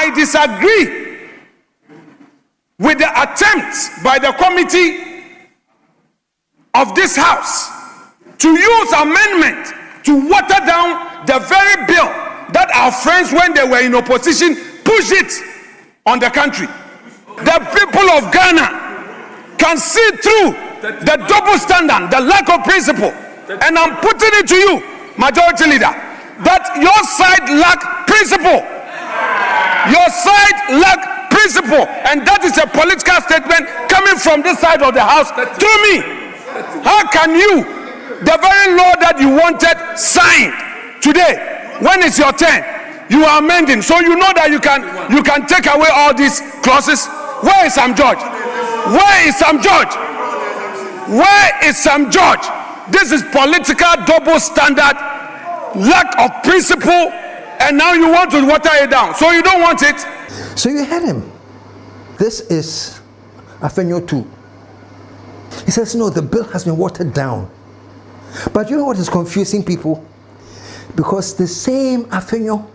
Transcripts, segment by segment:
I disagree with the attempt by the committee of this House to use amendment to water down the very bill that our friends, when they were in opposition, pushed it on the country. The people of Ghana can see through the double standard, the lack of principle. And I'm putting it to you, Majority Leader, that your side lack principle. Your side lack principle. And that is a political statement coming from this side of the House to me. How can you, the very law that you wanted signed today, when it's your turn, you are amending, so you know that you can take away all these clauses? Where is Sam George? Where is Sam George? Where is Sam George? This is political double standard, lack of principle, and now you want to water it down. So you don't want it. So you had him. This is Afenyo 2. He says, no, the bill has been watered down. But you know what is confusing people? Because the same Afenyo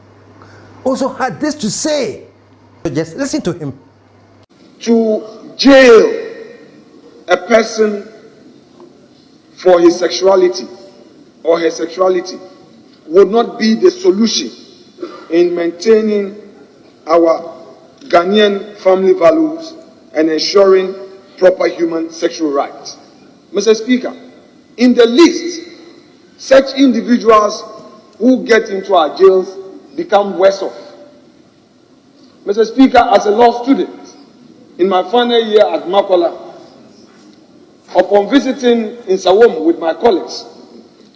also had this to say. So just listen to him. To jail a person for his sexuality or her sexuality would not be the solution in maintaining our Ghanaian family values and ensuring proper human sexual rights. Mr. Speaker, in the list, such individuals who get into our jails become worse off. Mr. Speaker, as a law student, in my final year at Makola, upon visiting in Sawom with my colleagues,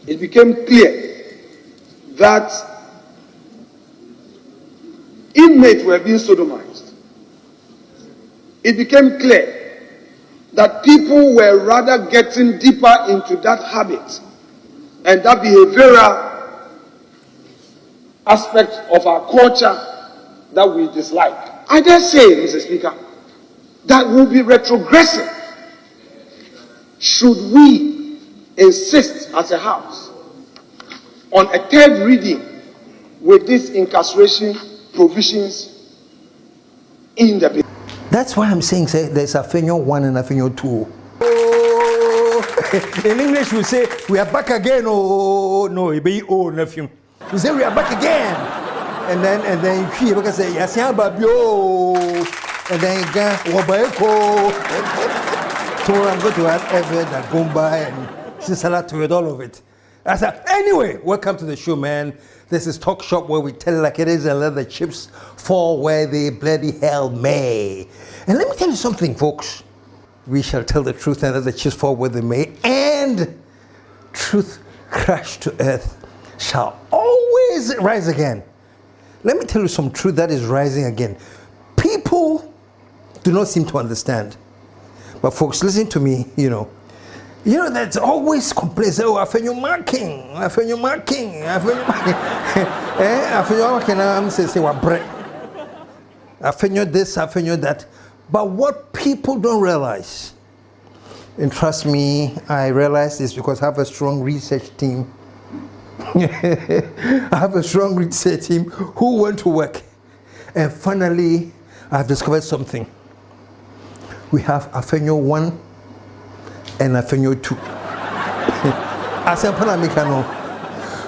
it became clear that inmates were being sodomized. It became clear that people were rather getting deeper into that habit and that behavioral aspect of our culture that we dislike. I dare say, Mr. Speaker, that will be retrogressive should we insist as a House on a third reading with these incarceration provisions in the bill. That's why I'm saying, say, there's Afenyo 1 and Afenyo 2. Oh, in English we say, we are back again. Oh, no, it be oh, nephew. We say, we are back again. And then you can say, Yasia Babio. And then again, Wabaeko. Tomorrow I'm going to add Everett and Gumba and Sisala to it, all of it. I said, anyway, welcome to the show, man. This is Talk Shop where we tell it like it is and let the chips fall where they bloody hell may. And let me tell you something, folks. We shall tell the truth and let the chips fall where they may. And truth crashed to earth shall always rise again. Let me tell you some truth that is rising again. People do not seem to understand. But folks, listen to me, you know, that's always complaints. Oh, Afenyo Markin, Afenyo Markin, Afenyo Markin. Afenyo Markin, I'm saying, what bread? Afenyo this, Afenyo that. But what people don't realize, and trust me, I realize this because I have a strong research team. I have a strong research team who went to work. And finally, I've discovered something. We have Afenyo 1 and Afenyo 2.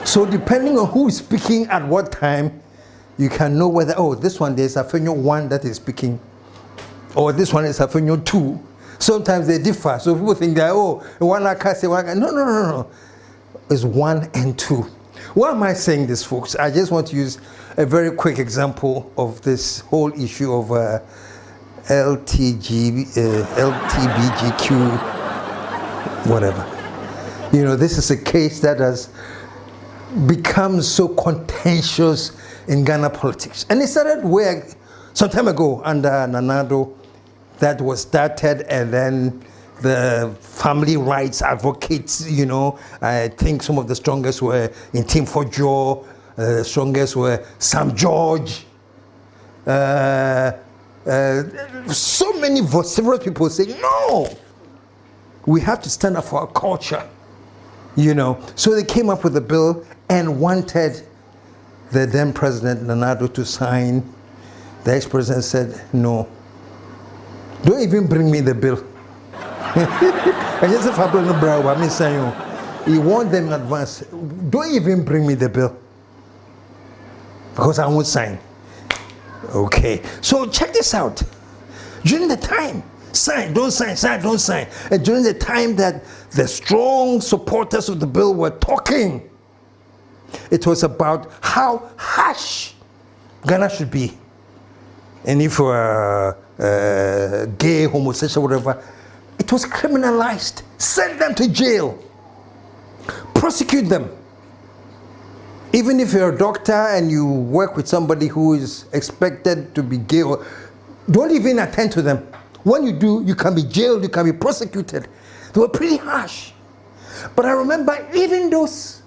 So depending on who is speaking at what time, you can know whether, oh, this one there's Afenyo 1 that is speaking, or this one is Afenyo 2. Sometimes they differ. So people think that, oh, one I can't say one. No. It's 1 and 2. Why am I saying this, folks? I just want to use a very quick example of this whole issue of LGBTQ, whatever. This is a case that has become so contentious in Ghana politics. And it started where, some time ago, under Nanado, that was started, and then the family rights advocates, I think some of the strongest were in Team for Joe, the strongest were Sam George. So many vociferous people say, no, we have to stand up for our culture, So they came up with a bill and wanted the then President Nanado to sign The ex-president said, no. Don't even bring me the bill. I just have no brow. I mean, saying, he warned them in advance. Don't even bring me the bill, because I won't sign. Okay. So check this out. During the time, sign, don't sign, sign, don't sign. And during the time that the strong supporters of the bill were talking, it was about how harsh Ghana should be. And if you are gay, homosexual, whatever, it was criminalized. Send them to jail. Prosecute them. Even if you're a doctor and you work with somebody who is expected to be gay, or don't even attend to them. When you do, you can be jailed, you can be prosecuted. They were pretty harsh. But I remember even those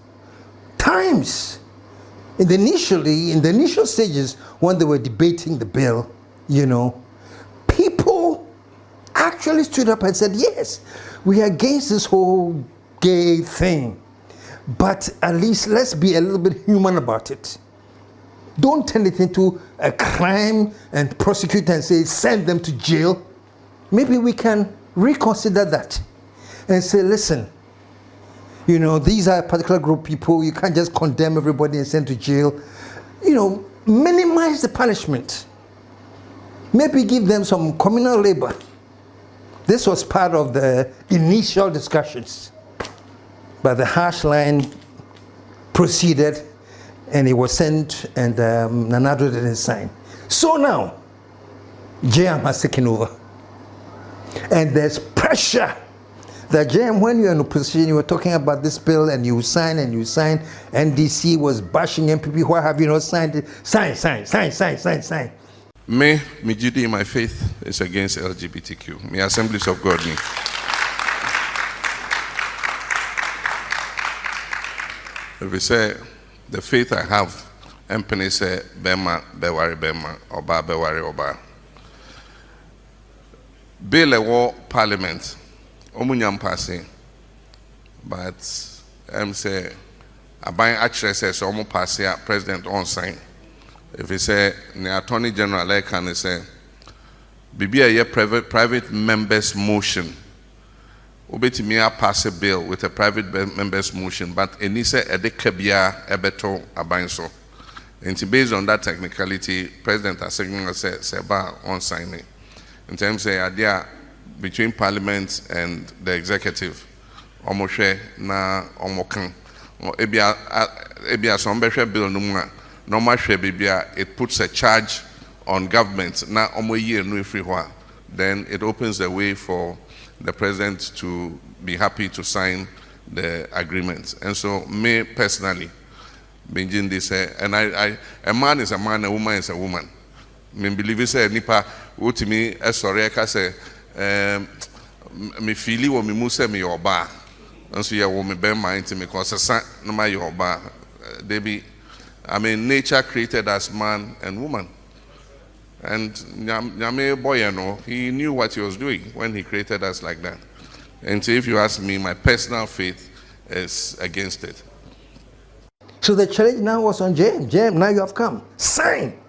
times, in the initial stages, when they were debating the bill, people actually stood up and said, yes, we are against this whole gay thing, but at least let's be a little bit human about it. Don't turn it into a crime and prosecute and say, send them to jail. Maybe we can reconsider that and say, listen, these are a particular group of people. You can't just condemn everybody and send to jail. Minimize the punishment. Maybe give them some communal labor. This was part of the initial discussions. But the harsh line proceeded, and it was sent, and Nana Addo didn't sign. So now, JM has taken over. And there's pressure that JM, when you're in opposition, you were talking about this bill, and you sign. NDC was bashing NPP. Why have you not signed it? Sign. Me duty in my faith is against LGBTQ. Me Assemblies of God me. If we say the faith I have, MPN say Bema, Bewari Bema, Oba, Bewari Oba. Bill a war parliament, Omunyam passing, but say Abai actually says Omu pass here, president on sign. If he say the attorney general like can say Bibi a private members motion. Obetimia pass a bill with a private members motion, but enise edekabia ebeto abanso. And based on that technicality, President Asegna said Seba on signing. In terms of the idea between Parliament and the executive, Omoshe na Omokan, ebia sombeshe bill numwa. Normal it puts a charge on government. Now, then it opens the way for the president to be happy to sign the agreement. And so, me personally, Benjin this, and a man is a man, a woman is a woman. Me believe it say nipa to me sorry I say me feeli wo me muse me oba. And so yeah, wo me be mind to me because no my oba. Nature created us man and woman. And Nyame Boyano, he knew what he was doing when he created us like that. And so if you ask me, my personal faith is against it. So the challenge now was on James. James, now you have come. Sign!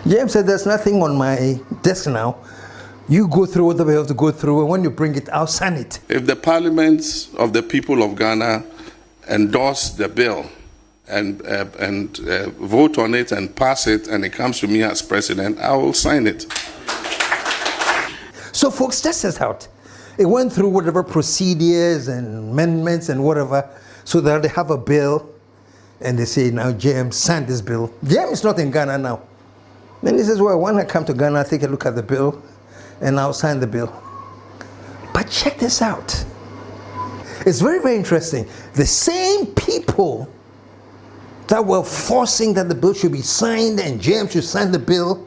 James said, there's nothing on my desk now. You go through whatever you have to go through, and when you bring it, I'll sign it. If the parliament of the people of Ghana endorse the bill, and vote on it and pass it, and it comes to me as president, I will sign it. So folks, test this out. It went through whatever procedures and amendments and whatever, so that they have a bill, and they say, now James, sign this bill. James is not in Ghana now. Then he says, well, when I come to Ghana, I'll take a look at the bill, and I'll sign the bill. But check this out. It's very, very interesting. The same people that were forcing that the bill should be signed and James should sign the bill,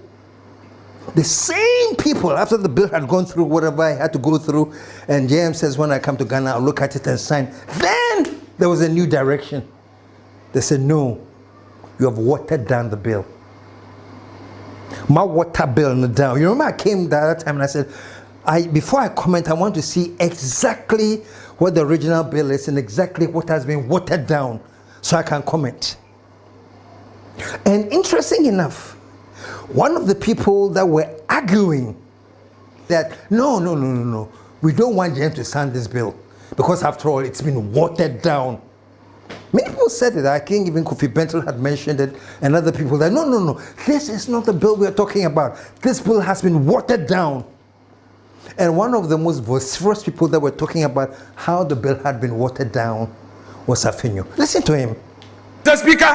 the same people, after the bill had gone through whatever I had to go through, and James says, when I come to Ghana, I'll look at it and sign. Then there was a new direction. They said, no, you have watered down the bill. My water bill down. You remember I came the other time and I said, before I comment, I want to see exactly what the original bill is and exactly what has been watered down so I can comment. And interesting enough, one of the people that were arguing that no, we don't want them to sign this bill because after all it's been watered down. Many people said it. I think even Kofi Bentel had mentioned it, and other people that no, this is not the bill we are talking about. This bill has been watered down. And one of the most vociferous people that were talking about how the bill had been watered down was Afenyo. Listen to him. Mr. Speaker,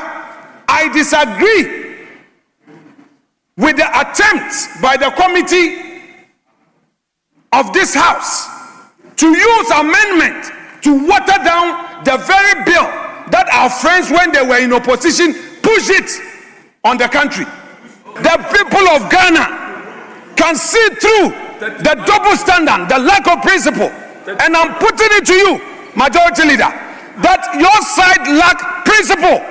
I disagree with the attempt by the committee of this House to use amendment to water down the very bill that our friends, when they were in opposition, pushed it on the country. The people of Ghana can see through the double standard, the lack of principle. And I'm putting it to you, Majority Leader, that your side lack principle.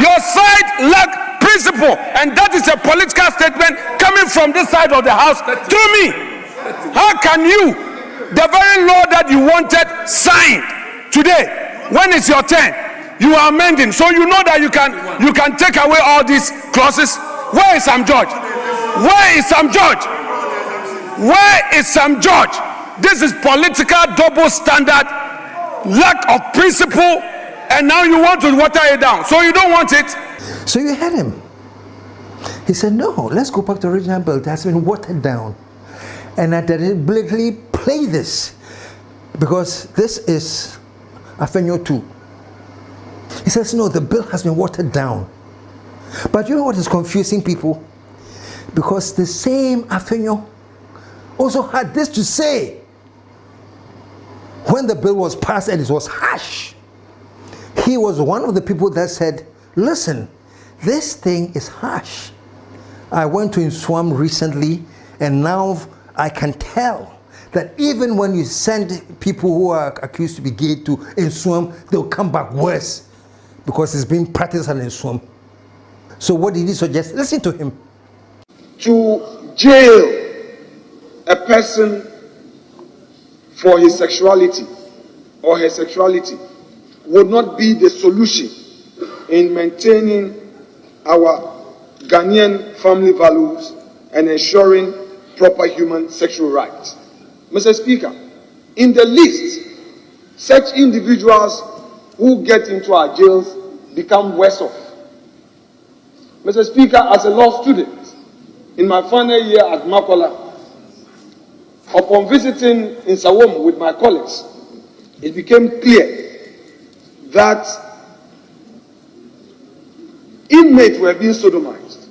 Your side lack principle. And that is a political statement coming from this side of the House to me. How can you, the very law that you wanted signed today, when it's your turn, you are amending, so you know that you can take away all these clauses? Where is Sam George? Where is Sam George? Where is Sam George? This is political double standard, lack of principle, and now you want to water it down. So you don't want it. So you had him. He said, no, let's go back to the original bill. It has been watered down. And I deliberately play this because this is Afenyo 2. He says, no, the bill has been watered down. But you know what is confusing people? Because the same Afenyo also had this to say when the bill was passed and it was harsh. He was one of the people that said, listen, this thing is harsh. I went to Nswam recently, and now I can tell that even when you send people who are accused to be gay to Nswam, they'll come back worse because it's being practiced in Nswam. So what did he suggest? Listen to him. To jail a person for his sexuality or her sexuality would not be the solution in maintaining our Ghanaian family values and ensuring proper human sexual rights. Mr. Speaker, in the list, such individuals who get into our jails become worse off. Mr. Speaker, as a law student, in my final year at Makola, upon visiting in Sawom with my colleagues, it became clear that inmates were being sodomized.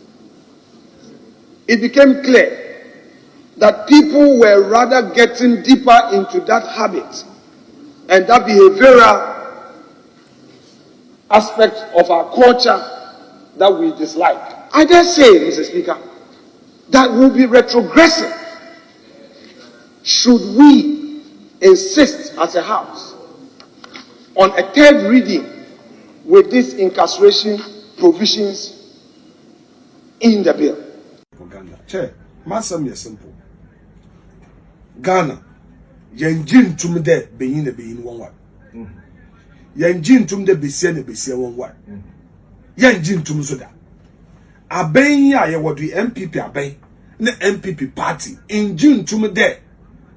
It became clear that people were rather getting deeper into that habit and that behavioral aspect of our culture that we dislike. I dare say, Mr. Speaker, that will be retrogressive should we insist as a House on a third reading with these incarceration provisions in the bill. Chair, my sum is simple. Ghana, Yanjin tum de being a being 1 1. Yanjin tum de besia 1 1. Yanjin tum soda. A bain ya what we NPP a bain, the NPP party in June tum de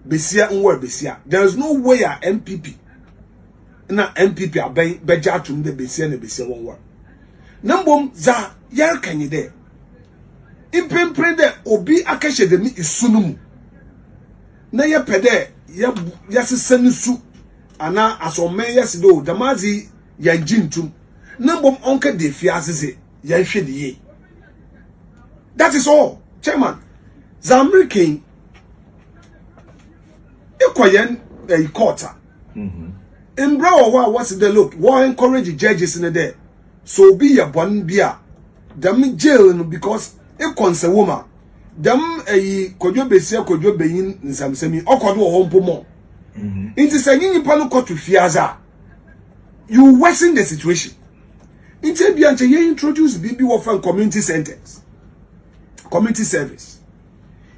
besia besia. There is no way a NPP na NPP a bain beja tum de besia 1 1. Nambom za ya kanyi de. Impempre de obi akeshe de mi isunum. Na ye pede ya sisanisu ana asome yesido damazi ya jintum. Nambom onke de fiasese ya hwe de ye. That is all, Chairman. Zamrikin ekoyen quarter. Imbra wa what's the look? Wa encourage judges in there. So be a one beer. Them jail because a concern woman. Them a kojo besia kojo beyin nsamsemi okodo hompo mo. It is a yin pano to fiaza. You worsen the situation. Instead bianche ye introduce BB Wofan community centers. Community service.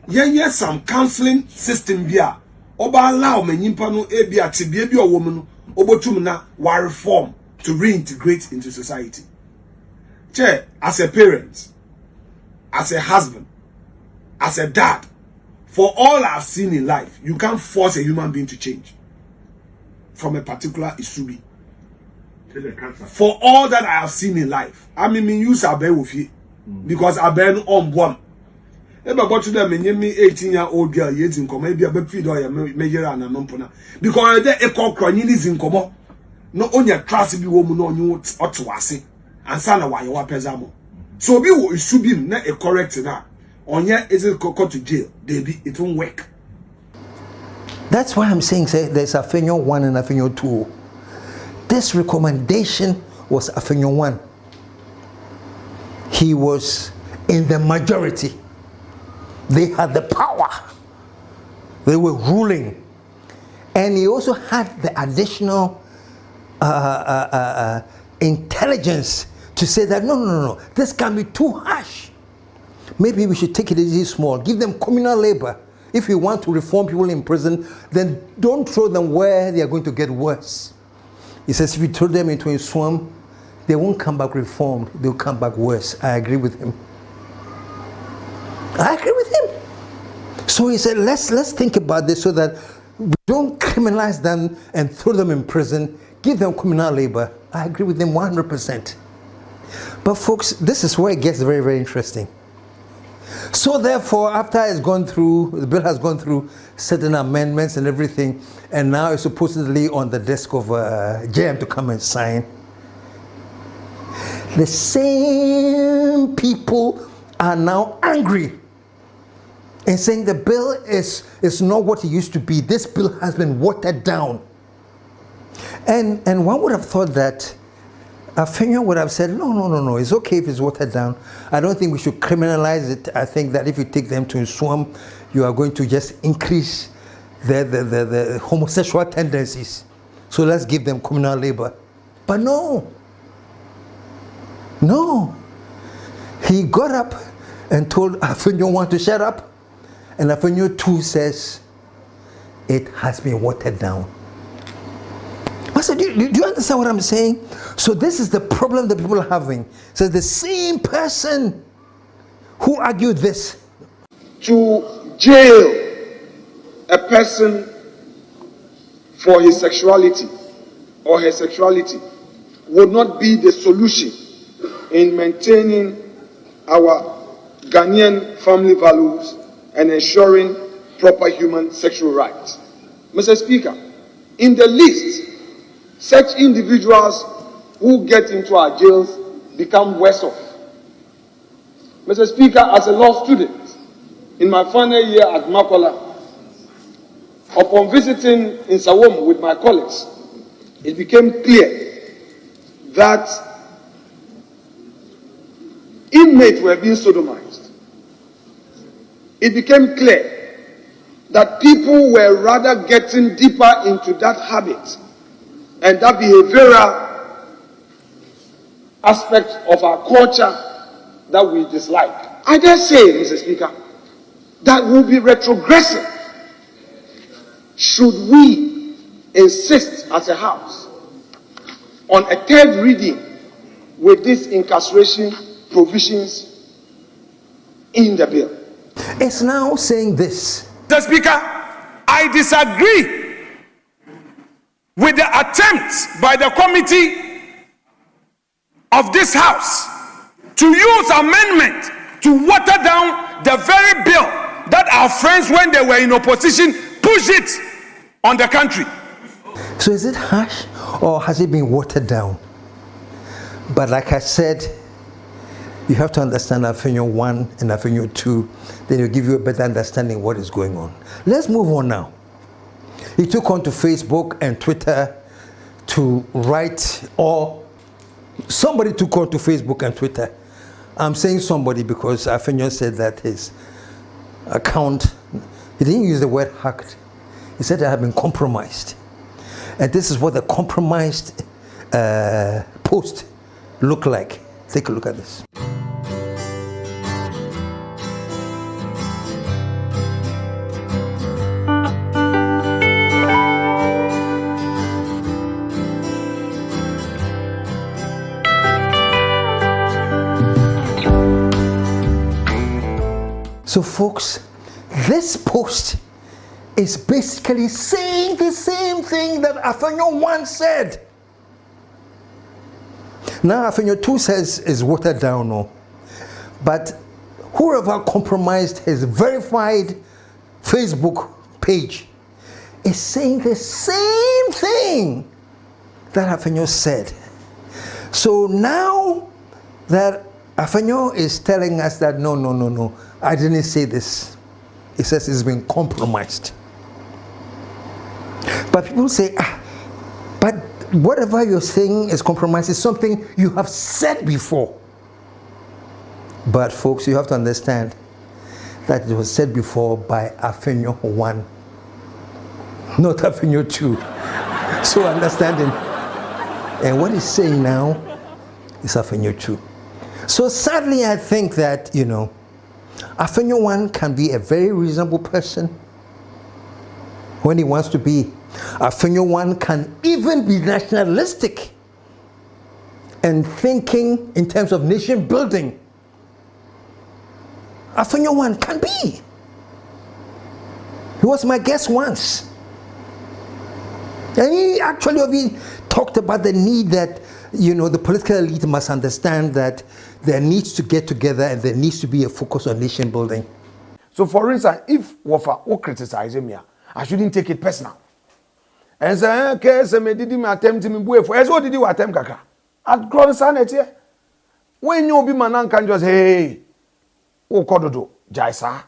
Ye some counseling system bia. Oba allow me yimpano e bia ti bia o woman obotum na wa reform to reintegrate into society. Chair, as a parent, as a husband, as a dad, for all I've seen in life, you can't force a human being to change from a particular issue. For all that I have seen in life, I mean, use a bear with you because I been on one. Ever got to them, me 18-year-old girl, yet in come, maybe a bit feed or a major and a non-pona. Because they echo crying is in come. No only a trusty woman on you ought to say, and son of why you are pesamo. So be should be not a correct now. On yet is it go to jail, it won't work. That's why I'm saying, say, there's Afenyo 1 and Afenyo 2. This recommendation was Afenyo 1. He was in the majority. They had the power. They were ruling. And he also had the additional intelligence to say that, no, this can be too harsh. Maybe we should take it easy small. Give them communal labor. If you want to reform people in prison, then don't throw them where they are going to get worse. He says if you throw them into a swamp, they won't come back reformed. They'll come back worse. I agree with him. I agree with him. So he said, let's think about this so that we don't criminalize them and throw them in prison. Give them communal labor. I agree with him 100%. But folks, this is where it gets very, very interesting. So therefore, after it's gone through, the bill has gone through certain amendments and everything, and now it's supposedly on the desk of JM to come and sign. The same people are now angry and saying the bill is not what it used to be. This bill has been watered down. And one would have thought that Afenyo would have said, no, it's okay if it's watered down. I don't think we should criminalize it. I think that if you take them to a swamp, you are going to just increase the homosexual tendencies. So let's give them communal labor. But no. He got up and told Afenyo 1 to shut up. And Afenyo 2 says, it has been watered down. So do you understand what I'm saying? So this is the problem that people are having. So the same person who argued this. To jail a person for his sexuality or her sexuality would not be the solution in maintaining our Ghanaian family values and ensuring proper human sexual rights. Mr. Speaker, in the list, such individuals who get into our jails become worse off. Mr. Speaker, as a law student, in my final year at Makola, upon visiting in Sawom with my colleagues, it became clear that inmates were being sodomized. It became clear that people were rather getting deeper into that habit and that behavioral aspect of our culture that we dislike. I dare say, Mr. Speaker, that will be retrogressive should we insist as a House on a third reading with these incarceration provisions in the bill. It's now saying this. Mr. Speaker, I disagree with the attempt by the committee of this House to use amendment to water down the very bill that our friends, when they were in opposition, pushed it on the country. So is it harsh or has it been watered down? But like I said, you have to understand Afenyo 1 and Afenyo 2, then it'll give you a better understanding of what is going on. Let's move on now. He took on to Facebook and Twitter to write, or somebody took on to Facebook and Twitter. I'm saying somebody because Afenyo said that his account, he didn't use the word hacked. He said it had been compromised. And this is what the compromised post looked like. Take a look at this. So, folks, this post is basically saying the same thing that Afenyo 1 said. Now, Afenyo 2 says is watered down, no. But whoever compromised his verified Facebook page is saying the same thing that Afenyo said. So now that Afenyo is telling us that no, I didn't say this. He says it's been compromised. But people say, but whatever you're saying is compromised is something you have said before. But folks, you have to understand that it was said before by Afenyo 1, not Afenyo 2. So understanding. And what he's saying now is Afenyo 2. So sadly, I think that, Afenyo 1 can be a very reasonable person when he wants to be. Afenyo 1 can even be nationalistic and thinking in terms of nation building. Afenyo 1 can be. He was my guest once. And he actually talked about the need that, the political elite must understand that there needs to get together and there needs to be a focus on nation building. So, for instance, if Wafa criticize me, I shouldn't take it personal. And say, KSM did me attempt me boy for what did you attempt kaka? At grown sanity. When you be man can just hey, oh kododo, jaisa.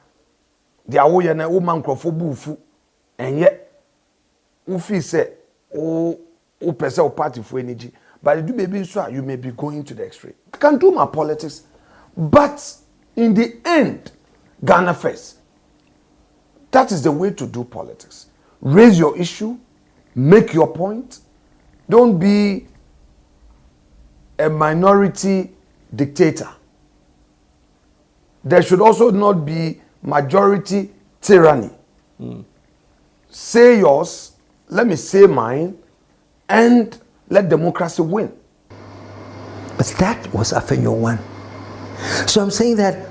The awoye na woman bufu. And yet, ufi say, oh pese o party for energy. But you may be sure you may be going to the extreme. I can do my politics, but in the end, Ghana first. That is the way to do politics. Raise your issue, make your point. Don't be a minority dictator. There should also not be majority tyranny. Say yours, let me say mine, and let democracy win. But that was Afenyo 1. So I'm saying that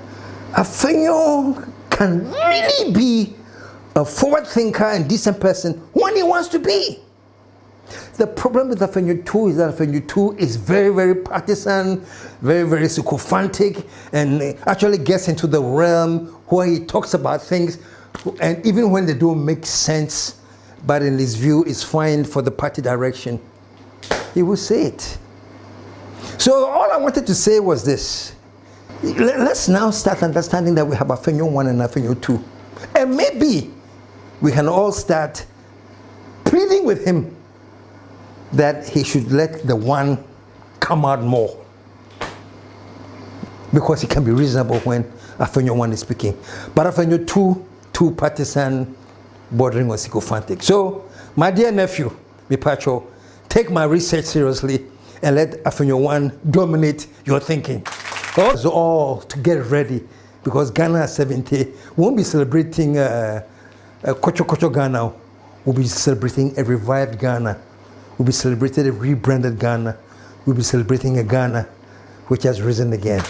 Afenyo can really be a forward thinker and decent person when he wants to be. The problem with Afenyo 2 is that Afenyo 2 is very, very partisan, very, very sycophantic, and actually gets into the realm where he talks about things, and even when they don't make sense, but in his view is fine for the party direction, he will say it. So all I wanted to say was this. Let's now start understanding that we have Afenyo 1 and Afenyo 2. And maybe we can all start pleading with him that he should let the one come out more. Because he can be reasonable when Afenyo 1 is speaking. But Afenyo 2, too partisan, bordering on sycophantic. So, my dear nephew, Mipacho, take my research seriously and let Afenyo 1 dominate your thinking. So all to get ready, because Ghana 70 won't be celebrating Kocho Ghana. We'll be celebrating a revived Ghana. We'll be celebrating a rebranded Ghana. We'll be celebrating a Ghana which has risen again.